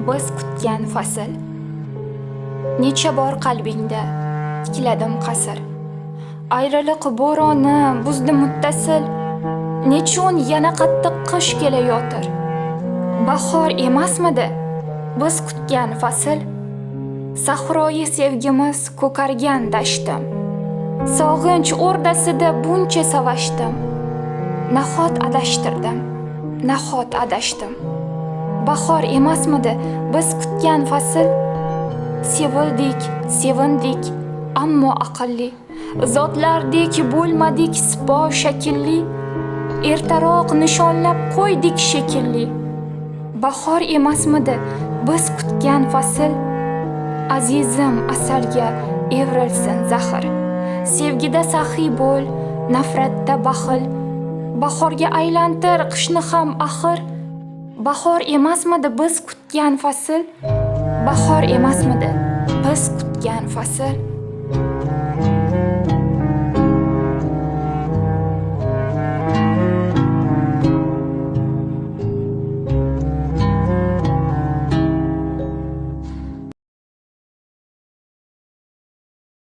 biz kutgan fasl. Necha bor qalbingda tikladim qasr. Ayriliq bo'roni buzdi muttasil. Nechun yana qattiq qish kelayotir. Bahor emasmidi biz kutgan fasl. Sahroyi sevgimiz ko'kargan dashtim. Sog'inch o'rdasida buncha savashtim. Nahot adashtirdim, nahot adashdim. Bahor emasmidi biz kutgan fasl. Sevildik, sevindik, ammo aqlli. Zotlardek bo'lmadik sipo shakilli. Ertaroq nishonlab qo'ydik shekilli. Bahor emasmidi biz kutgan fasl. Azizim asalga evrilsin zahr. Sevgida saxiy bo'l, nafratda baxil. Bahorga aylantir qishni ham axir. Bahor emasmidi biz kutgan fasl. Bahor emasmidi biz kutgan fasl.